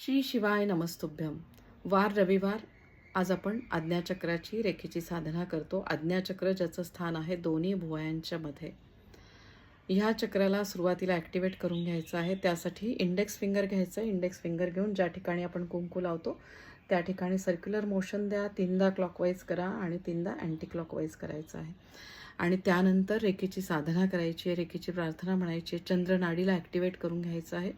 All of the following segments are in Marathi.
श्री शिवाय नमस्तुभ्यम. वार रविवार. आज आपण आज्ञाचक्राची रेखेची साधना करतो. आज्ञाचक्र ज्याचं स्थान आहे दोन्ही भुवयांच्या मध्ये. ह्या चक्राला सुरुवातीला ॲक्टिवेट करून घ्यायचं आहे. त्यासाठी इंडेक्स फिंगर घ्यायचं. इंडेक्स फिंगर घेऊन ज्या ठिकाणी आपण कुंकू लावतो त्या ठिकाणी सर्क्युलर मोशन द्या. 3दा क्लॉकवाईज करा आणि 3दा अँटी क्लॉकवाईज करायचं आहे. आणि त्यानंतर रेखेची साधना करायची आहे, रेखेची प्रार्थना म्हणायची. चंद्रनाडीला ॲक्टिवेट करून घ्यायचं आहे.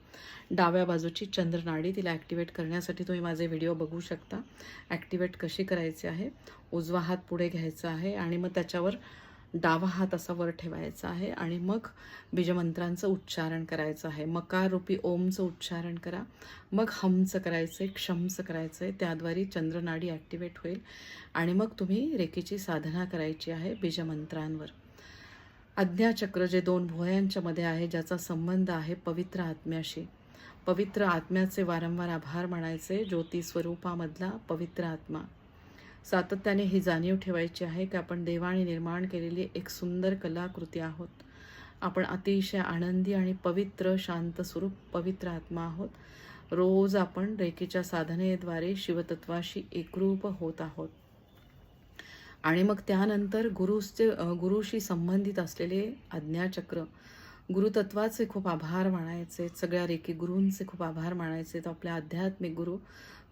डाव्या बाजूची चंद्रनाडी, तिला ॲक्टिवेट करण्यासाठी तुम्ही माझे व्हिडिओ बघू शकता. ॲक्टिवेट कशी करायची आहे. उजवा हात पुढे घ्यायचा आहे आणि मग त्याच्यावर डावा हात असा वर ठेवायचा आहे आणि मग बीजमंत्रांचं उच्चारण करायचं आहे. मकार रूपी ओमचं उच्चारण करा. मग हमचं करायचं आहे, क्षमचं करायचं आहे. त्याद्वारे चंद्रनाडी ॲक्टिवेट होईल आणि मग तुम्ही रेखेची साधना करायची आहे बीजमंत्रांवर. आज्ञाचक्र जे दोन भुवयांच्या मध्ये आहे, ज्याचा संबंध आहे पवित्र आत्म्याशी. पवित्र आत्म्याचे वारंवार आभार मानायचे. ज्योती स्वरूपामधला पवित्र आत्मा. सातत्याने ही जाणीव ठेवायची आहे की आपण देवाने निर्माण केलेली एक सुंदर कलाकृती आहोत. आपण अतिशय आनंदी आणि पवित्र शांत स्वरूप पवित्र आत्मा आहोत. रोज आपण रेखेच्या साधनेद्वारे शिवतत्वाशी एकरूप होत आहोत. आणि मग त्यानंतर गुरुशी संबंधित असलेले आज्ञाचक्र, गुरुतत्वाचे खूप आभार मानायचे. सगळ्या रेखी गुरूंचे खूप आभार मानायचे. तर आपल्या आध्यात्मिक गुरु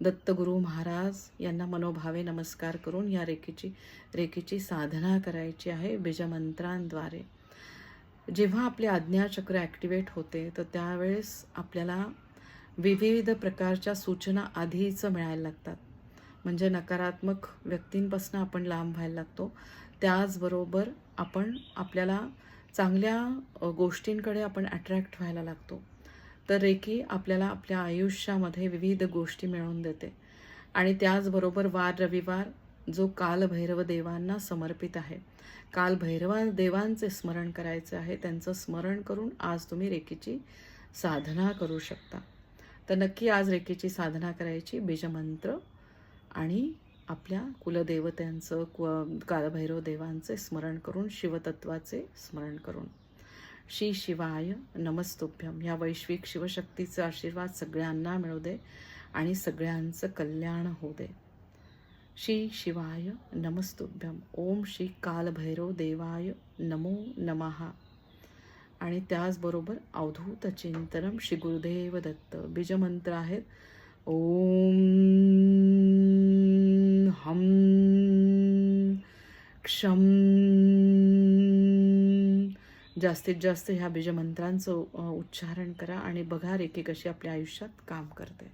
दत्तगुरु महाराज यांना मनोभावे नमस्कार करून या रेखेची साधना करायची आहे बीजमंत्रांद्वारे. जेव्हा आपले आज्ञाचक्र ॲक्टिवेट होते तर त्यावेळेस आपल्याला विविध प्रकारच्या सूचना आधीच मिळायला लागतात. म्हणजे नकारात्मक व्यक्तींपासून आपण लांब व्हायला लागतो. त्याचबरोबर आपल्याला चांगल्या गोष्टींकडे आपण अट्रॅक्ट व्हायला लागतो. तर रेकी आपल्याला आपल्या आयुष्यामध्ये विविध गोष्टी मिळवून देते. आणि त्याचबरोबर वार रविवार जो कालभैरव देवांना समर्पित आहे, कालभैरव देवांचे स्मरण करायचे आहे. त्यांचं स्मरण करून आज तुम्ही रेकीची साधना करू शकता. तर नक्की आज रेकीची साधना करायची. बीजमंत्र आणि आपल्या कुलदेवतांचं कालभैरव देवांचे स्मरण करून, शिवतत्वाचे स्मरण करून. श्री शिवाय नमस्तुभ्यम. या वैश्विक शिवशक्तीचा आशीर्वाद सगळ्यांना मिळू दे आणि सगळ्यांचं कल्याण होऊ दे. श्री शिवाय नमस्तुभ्यम. ओम श्री कालभैरव देवाय नमो नमः. आणि त्याचबरोबर अवधूत चिंतनम श्री गुरुदेव दत्त. बीजमंत्र आहेत ओम हम क्षम. जास्तीत जास्त ह्या बीजमंत्रांचं उच्चारण करा आणि बघा रेखी कशी आपल्या आयुष्यात काम करते.